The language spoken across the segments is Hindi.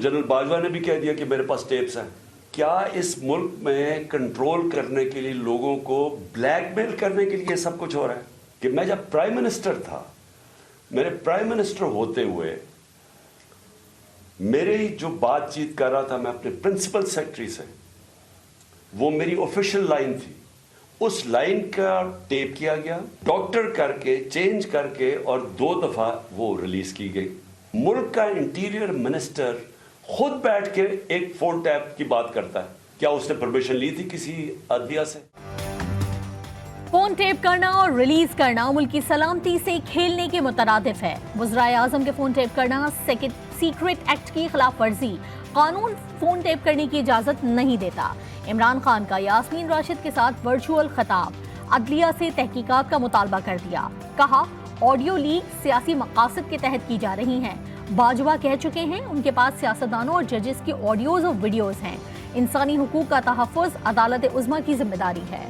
जनरल बाजवा ने भी कह दिया कि मेरे पास टेप्स हैं। क्या इस मुल्क में कंट्रोल करने के लिए, लोगों को ब्लैकमेल करने के लिए सब कुछ हो रहा है? कि मैं जब प्राइम मिनिस्टर था, मेरे प्राइम मिनिस्टर होते हुए मेरी जो बातचीत कर रहा था मैं अपने प्रिंसिपल सेक्रेटरी से, वो मेरी ऑफिशियल लाइन थी, उस लाइन का टेप किया गया, डॉक्टर करके चेंज करके और 2 दफा वो रिलीज की गई। मुल्क का इंटीरियर मिनिस्टर खुद बैठ के एक फोन टैप की बात करता है। क्या उसने परमिशन ली थी किसी अदलिया से? फोन टेप करना और रिलीज करना मुल्क की सलामती से खेलने के मुतरादिफ है। वज़राए आज़म के फोन टेप करना सीक्रेट एक्ट की खिलाफ वर्जी। कानून फोन टेप करने की इजाजत नहीं देता। इमरान खान का यास्मीन राशिद के साथ वर्चुअल खिताब, अदलिया से तहकीकात का मुतालबा कर दिया। कहा ऑडियो लीक सियासी मकासद के तहत की जा रही हैं। बाजवा कह चुके हैं उनके पास सियासतदानों और जजेस की ऑडियोज और वीडियोज हैं। इंसानी हुकूक का तहफ़्फ़ुज़ अदालत उज़्मा की जिम्मेदारी है।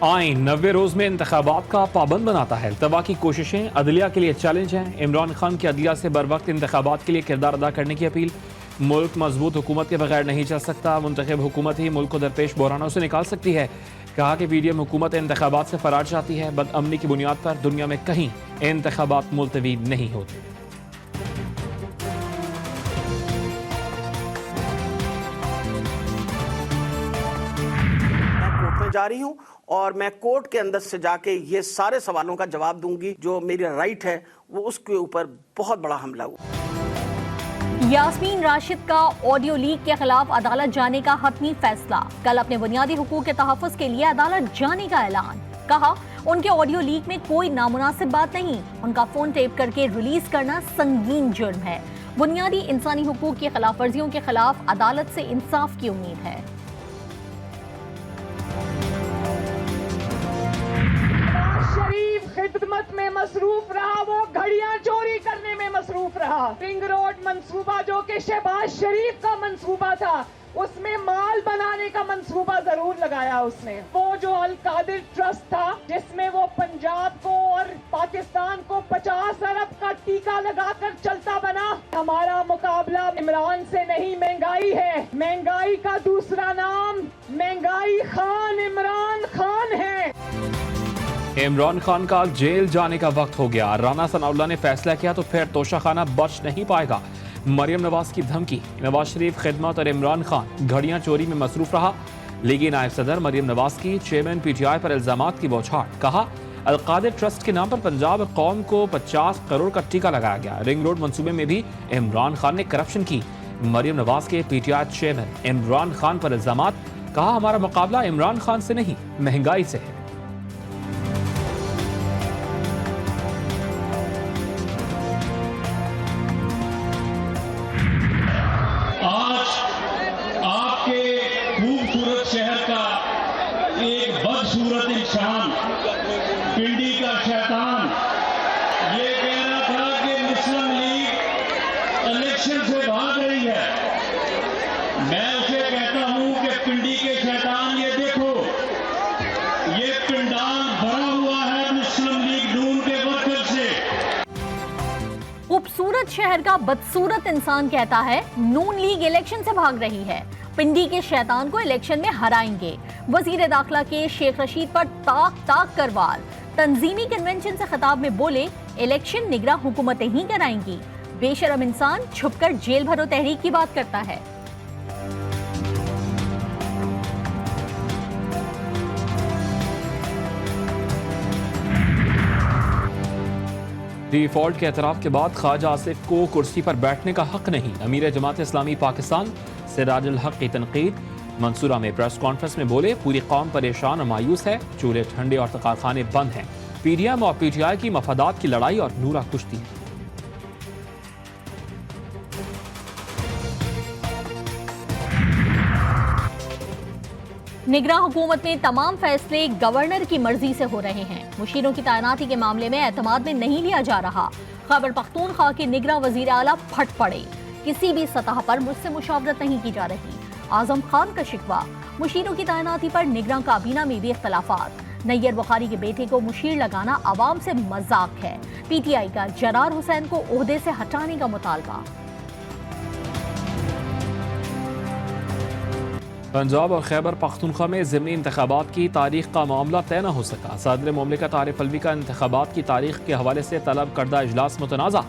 आइन 90 रोज में इंतखाबात का पाबंद बनाता है। अल्तवा की कोशिशें अदलिया के लिए चैलेंज हैं। इमरान खान की अदलिया से बर वक्त इंतखाबात के लिए किरदार अदा करने की अपील। मुल्क मजबूत हुकूमत के बगैर नहीं चल सकता। मुंतखब हुकूमत ही मुल्क को दरपेश बहरानों से निकाल सकती है। कहा कि पीडीएम हुकूमत इंतखाबात से फरार चाहती है। बदअमनी की बुनियाद पर दुनिया में कहीं इंतखाबात मुलतवी नहीं होते। जा रही हूं और मैं कोर्ट के अंदर से जाके ये सारे सवालों का जवाब दूंगी। जो मेरी राइट है वो उसके ऊपर बहुत बड़ा हमला हुआ। यास्मीन राशिद का ऑडियो लीक के खिलाफ अदालत जाने का हतमी फैसला। कल अपने बुनियादी हुकूक के तहफ़्फ़ुज़ के लिए अदालत जाने का ऐलान। कहा उनके ऑडियो लीक में कोई नामुनासिब बात नहीं। उनका फोन टेप करके रिलीज करना संगीन जुर्म है। बुनियादी इंसानी हुकूक की खिलाफ वर्जियों के खिलाफ अदालत से इंसाफ की उम्मीद है। खिदमत में मसरूफ रहा, वो घड़ियां चोरी करने में मसरूफ रहा। रिंग रोड मंसूबा जो कि शहबाज शरीफ का मंसूबा था, उसमें माल बनाने का मंसूबा जरूर लगाया उसने। वो जो अल कादिर ट्रस्ट था जिसमें वो पंजाब को और पाकिस्तान को 50 अरब का टीका लगाकर चलता बना। हमारा मुकाबला इमरान से नहीं, महंगाई है। महंगाई का दूसरा नाम महंगाई खान इमरान खान है। इमरान खान का जेल जाने का वक्त हो गया। राना सनाउल्लाह ने फैसला किया तो फिर तोशाखाना बच नहीं पाएगा। मरियम नवाज की धमकी। नवाज शरीफ खिदमत और इमरान खान घड़ियां चोरी में मसरूफ रहा। लीगी नायब सदर मरियम नवाज की चेयरमैन पीटीआई पर इल्जामात की बौछार। कहा अलकादिर ट्रस्ट के नाम पर पंजाब कौम को 50 करोड़ का टीका लगाया गया। रिंग रोड मंसूबे में भी इमरान खान ने करप्शन की। मरियम नवाज के पीटीआई चेयरमैन इमरान खान पर इल्जामात। कहा हमारा मुकाबला इमरान खान से नहीं, महंगाई से है। शहर का एक बदसूरत इंसान, पिंडी का शैतान, ये कह रहा था कि मुस्लिम लीग इलेक्शन से भाग रही है। मैं उसे कहता हूं कि पिंडी के शैतान, ये देखो, ये पिंडाल भरा हुआ है मुस्लिम लीग नून के वर्कर से। खूबसूरत शहर का बदसूरत इंसान कहता है नून लीग इलेक्शन से भाग रही है। पिंडी के शैतान को इलेक्शन में हराएंगे। वजीर दाखिला के शेख रशीद पर ताक ताक कर वार। तंजीमी कन्वेंशन से खिताब में बोले इलेक्शन निगरां हुकूमतें ही कराएंगी। बेशरम इंसान छुपकर जेल भरो तहरीक की बात करता है। डिफॉल्ट के एतराफ के बाद ख्वाजा आसिफ को कुर्सी पर बैठने का हक नहीं। अमीर जमात इस्लामी पाकिस्तान सिराजुल हक की तनकीद। मंसूरा में प्रेस कॉन्फ्रेंस में बोले पूरी कौम परेशान और मायूस है। चूल्हे ठंडे और कारखाने बंद हैं। पीडीएम और पीटीआई की मफादात की लड़ाई और नूरा कुश्ती है। निगरां हुकूमत में तमाम फैसले गवर्नर की मर्जी से हो रहे हैं। मुशीरों की तैनाती के मामले में एतमाद में नहीं लिया जा रहा। खैबर पख्तूनख्वा के निगरां वजीर आला फट पड़े। किसी भी सतह पर मुझसे मुशावरत नहीं की जा रही। आजम खान का शिकवा। मुशीरों की तैनाती पर निगरां काबीना में भी इख्तलाफात। नैयर बुखारी के बेटे को मुशीर लगाना आवाम से मजाक है। पीटीआई का जरार हुसैन को ओहदे से हटाने का मुतालबा। पंजाब और खैबर पख्तूनख्वा में ज़िमनी इंतखाबात की तारीख का मामला तय न हो सका। सदर मुमलिकत आरिफ अलवी का इंतखाबात की तारीख के हवाले से तलब करदा इजलास मुतनाज़ा।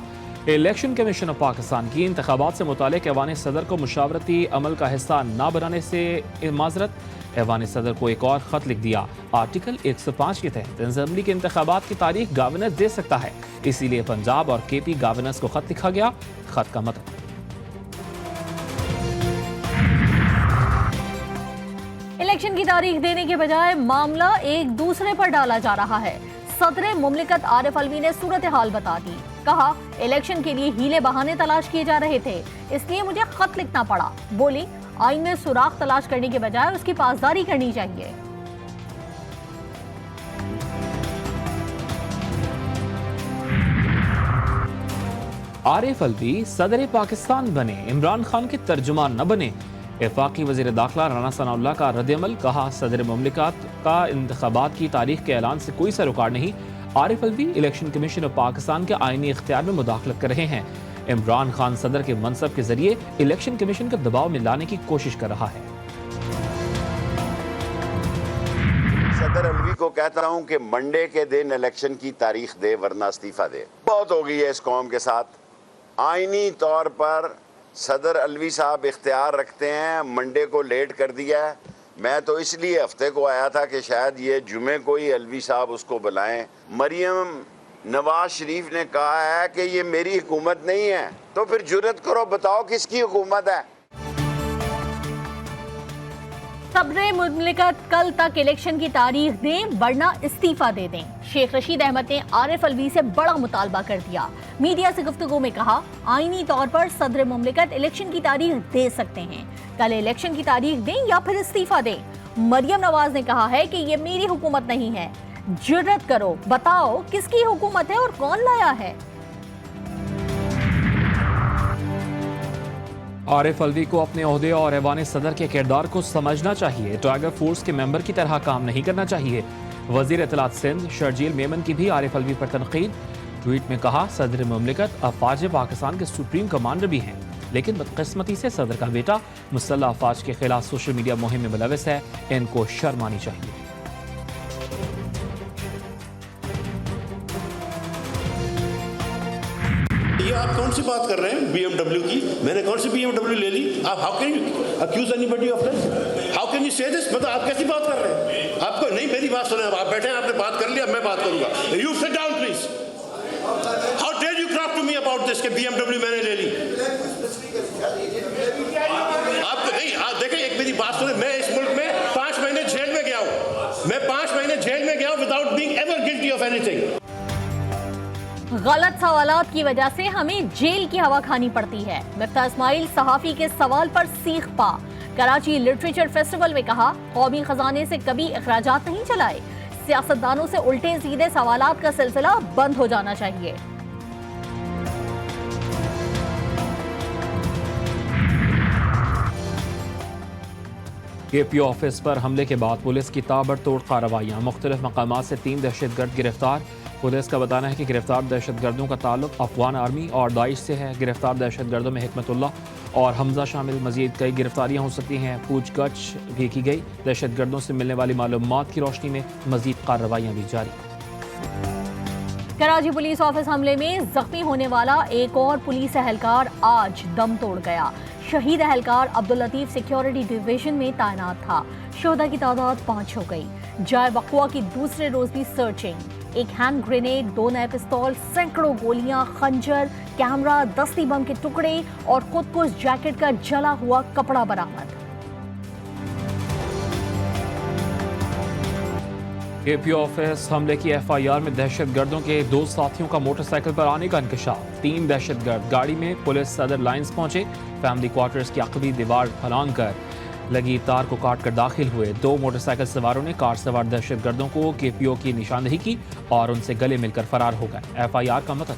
इलेक्शन कमीशन ऑफ पाकिस्तान की इंतखाबात से मुतालिक ऐवान सदर को मुशावरती अमल का हिस्सा न बनाने से माजरत। ऐवान सदर को एक और ख़त लिख दिया। आर्टिकल 105 के तहत असेंबली के इंतखाबात की तारीख गवर्नर दे सकता है, इसीलिए पंजाब और KP गवर्नर्स को खत लिखा गया। खत का मतलब इलेक्शन की तारीख देने के बजाय मामला एक दूसरे पर डाला जा रहा है। सदर मुमलिकत आरिफ अलवी ने सूरत हाल बता दी। कहा, इलेक्शन के लिए हीले बहाने तलाश किए जा रहे थे, इसलिए मुझे खत लिखना पड़ा। बोली, आइन में सुराख तलाश करने के बजाय उसकी पासदारी करनी चाहिए। आरिफ अलवी सदर पाकिस्तान बने, इमरान खान के तर्जुमान न बने। वफाकी वज़ीर दाखिला राना सनाउल्लाह का रद्द-ए-अमल। कहा, सदर मुमलिकत का इंतखाबात की तारीख के ऐलान से कोई सरोकार नहीं। Arif Alvi election commission of Pakistan के आईनी इख्तियार में मुदाखलत कर रहे हैं। इमरान खान सदर के मनसब के जरिए इलेक्शन कमीशन को दबाव में लाने की कोशिश कर रहा है। सदर अलवी को कहता हूं कि मंडे के दिन इलेक्शन की तारीख दे, वरना इस्तीफा दे। बहुत हो गई है इस कौम के साथ। आईनी तौर पर सदर अलवी साहब इख्तियार रखते हैं, मंडे को लेट कर दिया है। मैं तो इसलिए हफ्ते को आया था कि शायद ये जुमे को ही अलवी साहब उसको बुलाएं। मरियम नवाज शरीफ ने कहा है कि ये मेरी हुकूमत नहीं है, तो फिर जुर्रत करो, बताओ किसकी हुकूमत है। सदर मुमलिकत कल तक इलेक्शन की तारीख दें, वरना इस्तीफा दे दें। शेख रशीद अहमद ने आरिफ अलवी से बड़ा मुतालबा कर दिया। मीडिया से गुफ्तगू में कहा, आईनी तौर पर सदर मुमलिकत इलेक्शन की तारीख दे सकते हैं, कल इलेक्शन की तारीख दें या फिर इस्तीफा दें। मरियम नवाज ने कहा है कि ये मेरी हुकूमत नहीं है, जुर्रत करो, बताओ किसकी हुकूमत है और कौन लाया है। आरिफ अलवी को अपने ओहदे और ऐवान सदर के किरदार को समझना चाहिए। टाइगर फोर्स के मेंबर की तरह काम नहीं करना चाहिए। वजीर इत्तलात सिंध शर्जील मेमन की भी आरिफ अलवी पर तनकीद। ट्वीट में कहा, सदर मुमलिकत अफवाज पाकिस्तान के सुप्रीम कमांडर भी हैं, लेकिन बदकिस्मती से सदर का बेटा मुसल्लह अफवाज के खिलाफ सोशल मीडिया मुहिम में मुलविस है। इनको शर्म आनी चाहिए। ये आप कौन सी बात कर रहे हैं BMW की? मैंने कौन सी BMW ले ली? आप how can you accuse anybody of this? How can you say this? मतलब आप कैसी बात कर रहे हैं? आपको नहीं, मेरी बात सुने। आप बैठे हैं, आपने बात कर लिया, मैं बात करूंगा। You sit down please. How dare you talk to me about this कि BMW मैंने ले ली? आपको नहीं, आप देखें, एक मेरी बात सुने। मैं इस मुल्क में 5 महीने जेल में गया हूं। मैं 5 महीने जेल में गया हूं without being ever guilty of anything. गलत सवालात की वजह से हमें जेल की हवा खानी पड़ती है। मिफ्ता इस्माइल सहाफी के सवाल पर सीख पा। कराची लिटरेचर फेस्टिवल में कहा, कौमी खजाने से कभी अखराजात नहीं चलाए। सियासतदानों से उल्टे सीधे सवालात का सिलसिला बंद हो जाना चाहिए। KP ऑफिस पर हमले के बाद पुलिस की ताबड़तोड़ कार्रवाइयाँ। मुख्तलिफ मकामात से 3 दहशतगर्द गिरफ्तार। पुलिस का बताना है कि गिरफ्तार दहशतगर्दों का ताल्लुक अफगान आर्मी और दाइश से है। गिरफ्तार दहशतगर्दों में हिकमतुल्लाह और हमजा शामिल। मजीद कई गिरफ्तारियाँ हो सकती हैं। पूछगछ भी की गई। दहशतगर्दों से मिलने वाली मालूमात की रोशनी में मजीद कार्रवाइयाँ भी जारी। कराची पुलिस ऑफिस हमले में जख्मी होने वाला एक और पुलिस एहलकार आज दम तोड़ गया। शहीद एहलकार अब्दुल लतीफ सिक्योरिटी डिवीजन में तैनात था। शोधा की तादाद 5 हो गई। जाए वक़्वा की दूसरे रोज भी सर्चिंग। एक हैंड ग्रेनेड, 2 नए पिस्तौल, सैकड़ों गोलियां, खंजर, कैमरा, दस्ती बम के टुकड़े और खुदकुश जैकेट का जला हुआ कपड़ा बरामद। KP ऑफिस हमले की FIR में दहशतगर्दों के 2 साथियों का मोटरसाइकिल पर आने का इंकशाफ। 3 दहशतगर्द गाड़ी में पुलिस सदर लाइन्स पहुंचे। फैमिली क्वार्टर्स की अकबी दीवार फलांग कर लगी तार को काट कर दाखिल हुए। 2 मोटरसाइकिल सवारों ने कार सवार दहशतगर्दों को KPO की निशानदेही की और उनसे गले मिलकर फरार हो गए। FIR का मतलब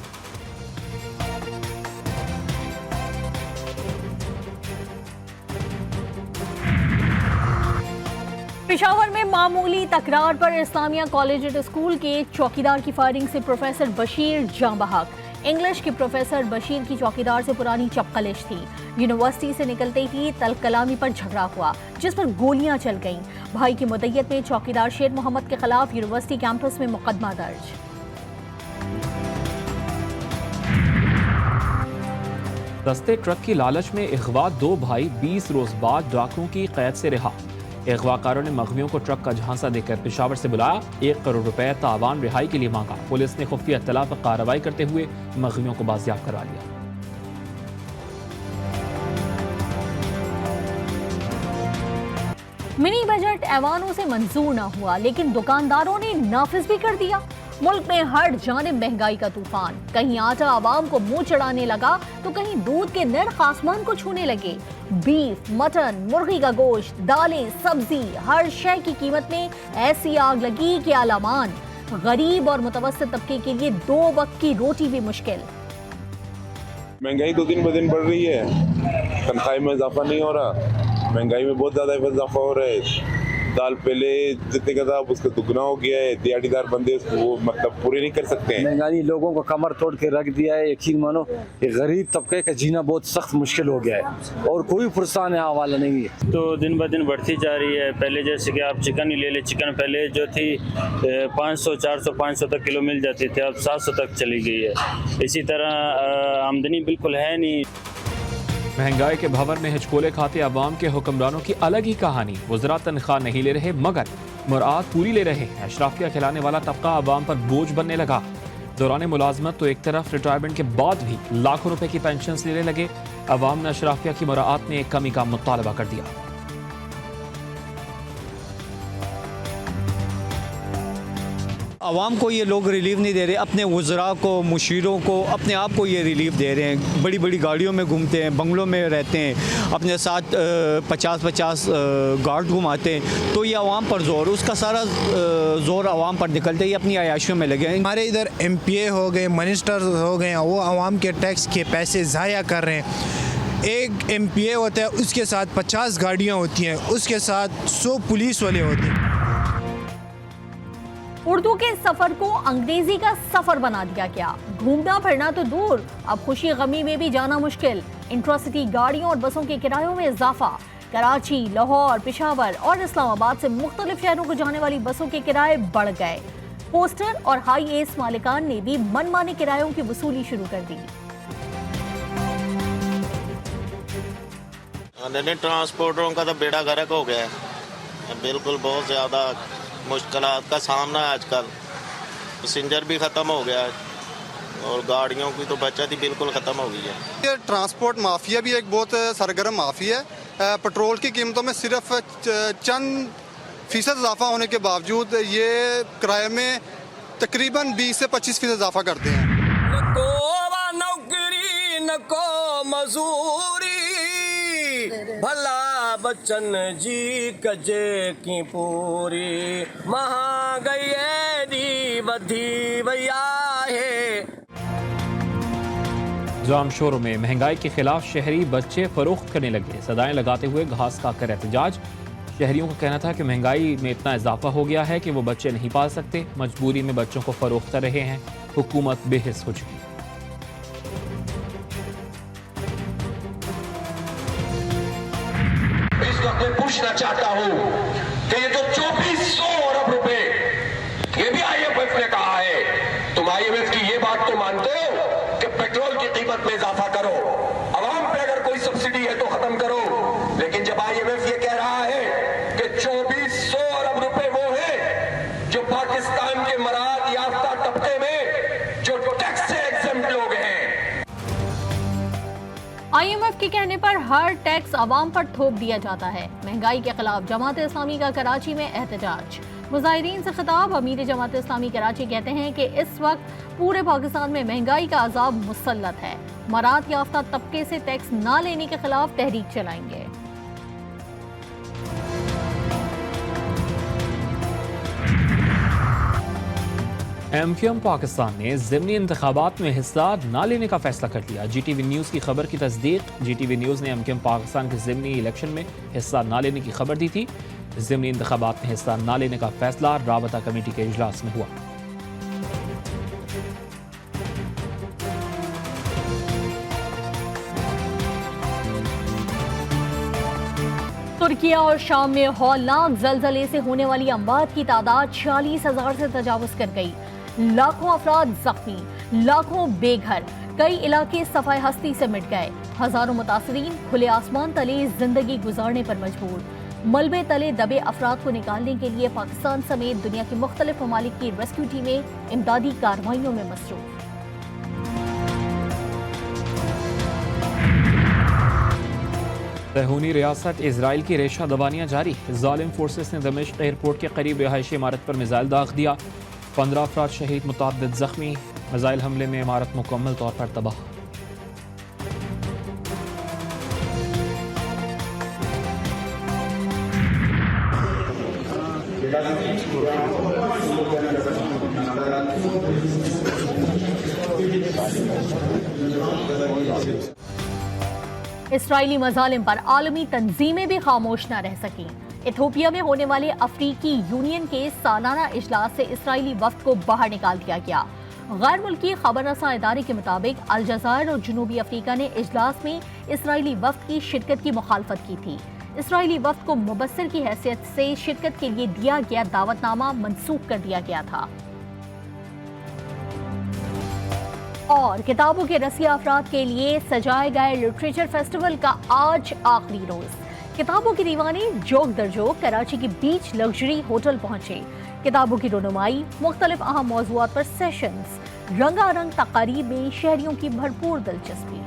पेशावर में मामूली तकरार पर इस्लामिया कॉलेजिएट स्कूल के चौकीदार की फायरिंग से प्रोफेसर बशीर जाँ बहक। इंग्लिश के प्रोफेसर बशीर की चौकीदार से पुरानी चपकलिश थी। यूनिवर्सिटी से निकलते ही तलकलामी पर झगड़ा हुआ, जिस पर गोलियां चल गईं। भाई की मुद्दत में चौकीदार शेर मोहम्मद के खिलाफ यूनिवर्सिटी कैंपस में मुकदमा दर्ज। सस्ते ट्रक की लालच में अगवा 2 भाई 20 रोज बाद डाकुओं की कैद से रिहा। अगवाकारों ने मगवियों को ट्रक का झांसा देकर पेशावर से बुलाया, 1 करोड़ रुपए तावान रिहाई के लिए मांगा। पुलिस ने खुफिया इत्तला पर कार्रवाई करते हुए मगवियों को बाजियाब करवा लिया। मिनी बजट ऐवानों से मंजूर न हुआ, लेकिन दुकानदारों ने नाफिज भी कर दिया। मुल्क में हर जानिब महंगाई का तूफान। कहीं आटा आवाम को मुंह चढ़ाने लगा तो कहीं दूध के नर्ख आसमान को छूने लगे। बीफ, मटन, मुर्गी का गोश्त, दालें, सब्जी, हर शय की कीमत में ऐसी आग लगी कि आलामान। गरीब और मुतवस्सित तबके के लिए 2 वक्त की रोटी भी मुश्किल। महंगाई तो दिन ब दिन बढ़ रही है, तनख्वाही में इजाफा नहीं हो रहा। महंगाई में बहुत ज़्यादा इजाफा हो रहा है। दाल पहले जितने का था उसका दुगना हो गया है। दिहाड़ीदार बंदे वो मतलब पूरे नहीं कर सकते हैं। महंगाई लोगों को कमर तोड़ के रख दिया है। यकीन मानो ये गरीब तबके का जीना बहुत सख्त मुश्किल हो गया है और कोई फुरसान यहाँ वाला नहीं है। तो दिन ब दिन बढ़ती जा रही है। पहले जैसे कि आप चिकन ही ले ले, चिकन पहले जो थी 500, 400, 500 तक किलो मिल जाती थी, अब 700 तक चली गई है। इसी तरह आमदनी बिल्कुल है नहीं। महंगाई के भंवर में हिचकोले खाते अवाम के हुक्मरानों की अलग ही कहानी। वज़रा तनख्वाह नहीं ले रहे मगर मुराद पूरी ले रहे हैं। अशराफिया खिलाने वाला तबका अवाम पर बोझ बनने लगा। दौरान मुलाजमत तो एक तरफ रिटायरमेंट के बाद भी लाखों रुपए की पेंशन लेने लगे। अवाम ने अशराफिया की मुराद में एक कमी का मुतालबा कर दिया। आवाम को ये लोग रिलीफ नहीं दे रहे, अपने वज़रा को, मुशीरों को, अपने आप को ये रिलीफ दे रहे हैं। बड़ी बड़ी गाड़ियों में घूमते हैं, बंगलों में रहते हैं, अपने साथ 50-50 गार्ड घुमाते हैं। तो ये आवाम पर जोर, उसका सारा जोर आवाम पर निकलते ही अपनी अयाशियों में लगे। हमारे इधर MPA हो गए, मिनिस्टर हो गए, वो आवाम के टैक्स के पैसे ज़ाया कर रहे हैं। एक MPA होता है, उसके साथ 50 गाड़ियाँ होती हैं, उसके साथ 100 पुलिस वाले होते हैं। उर्दू के सफर को अंग्रेजी का सफर बना दिया गया। घूमना फिरना तो दूर, अब खुशी गमी में भी जाना मुश्किल। इंट्रासिटी गाड़ियों और बसों के किरायों में इजाफा। कराची, लाहौर, पेशावर और इस्लामाबाद से मुख्तलिफ शहरों को जाने वाली बसों के किराए बढ़ गए। पोस्टर और हाई एस मालिकान ने भी मनमाने किरायों की वसूली शुरू कर दी। ट्रांसपोर्टरों का तो बेड़ा गर्क हो गया है। बिल्कुल बहुत ज़्यादा मुश्किलात का सामना है आजकल। पैसेंजर भी ख़त्म हो गया है और गाड़ियों की तो बचत ही बिल्कुल ख़त्म हो गई है। ये ट्रांसपोर्ट माफिया भी एक बहुत सरगर्म माफिया है। पेट्रोल की कीमतों में सिर्फ चंद फीसद इजाफा होने के बावजूद ये किराए में तकरीबन 20 से 25% इजाफा करते हैं। नको नौकरी नको मजूरी, भला बच्चन जी कजे की पूरी, महंगाई दी वधी वया है। जाम शोरों में महंगाई के खिलाफ शहरी बच्चे फरोख्त करने लगे। सदाएं लगाते हुए घास खाकर एहतजाज। शहरियों का कहना था कि महंगाई में इतना इजाफा हो गया है कि वो बच्चे नहीं पाल सकते। मजबूरी में बच्चों को फरोख्त कर रहे हैं। हुकूमत बेहिस हो चुकी। मैं पूछना चाहता हूं कि ये जो 2400 अरब रुपए ये भी IMF ने कहा है, तुम IMF की ये बात तो मानते हो कि पेट्रोल की कीमत में इजाफा करो, अवाम पे अगर कोई सब्सिडी है तो खत्म करो। लेकिन जब IMF ये कह रहा है कि 2400 अरब रुपए वो है जो पाकिस्तान के मराद याफ्ता तबके में जो टैक्स से एग्जम्प्ट लोग हैं। IMF के कहने पर हर टैक्स अवाम पर थोप दिया जाता है। महंगाई के खिलाफ जमात इस्लामी का कराची में एहतजाज। मुजाहिरीन से खिताब। अमीर जमात इस्लामी कराची कहते हैं कि इस वक्त पूरे पाकिस्तान में महंगाई का अजाब मुसल्लत है। मराद याफ्ता तबके से टैक्स ना लेने के खिलाफ तहरीक चलाएंगे। MQM पाकिस्तान ने ज़िमनी इंतखाबात में हिस्सा न लेने का फैसला कर लिया। GTV न्यूज़ की खबर की तस्दीक। GTV न्यूज़ ने MQM पाकिस्तान के ज़िमनी इलेक्शन में हिस्सा न लेने की खबर दी थी। ज़िमनी इंतखाबात में हिस्सा न लेने का फैसला राबता कमेटी के इजलास में हुआ। तुर्किया और शाम में हौलनाक जलजले से होने वाली अमवात की तादाद 40,000 से तजावुज कर गई। लाखों अफराद जख्मी, लाखों बेघर, कई इलाके सफाई हस्ती से मिट गए। हजारों मुतासरीन खुले आसमान तले जिंदगी गुजारने पर मजबूर। मलबे तले दबे अफराद को निकालने के लिए पाकिस्तान समेत दुनिया के मुख्तलिफ ममालिक की रेस्क्यू टीमें इमदादी कार्रवाइयों में मसरूफ। सहूनी रियासत इजराइल की रेशा दबानियाँ जारी। जालिम फोर्सेस ने दमिश्क एयरपोर्ट के करीब रिहायशी इमारत पर मिसाइल दाग दिया। 15 अफराद शहीद, मुतअद्दिद जख्मी। मिसाइल हमले में इमारत मुकम्मल तौर पर तबाह। इसराइली मजालिम पर आलमी तंजीमें भी खामोश न रह सकी। इथोपिया में होने वाले अफ्रीकी यूनियन के सालाना इजलास से इसराइली वफ्द को बाहर निकाल दिया गया। गैर मुल्की खबररसां इदारे के मुताबिक अल जज़ायर और जनूबी अफ्रीका ने इजलास में इसराइली वफ्द की शिरकत की मुखालफत की थी। इसराइली वफ्द को मुबस्सिर की हैसियत से शिरकत के लिए दिया गया दावतनामा मनसूख कर दिया गया था। और किताबों के रसिया अफराद के लिए सजाए गए लिटरेचर फेस्टिवल का आज आखिरी रोज। किताबों के दीवाने जोक दर जोक कराची के बीच लग्जरी होटल पहुंचे। किताबों की रोनुमाई, मुख्तलिफ अहम मौज़ूआत पर सेशंस, रंगारंग तकारीब में शहरियों की भरपूर दिलचस्पी।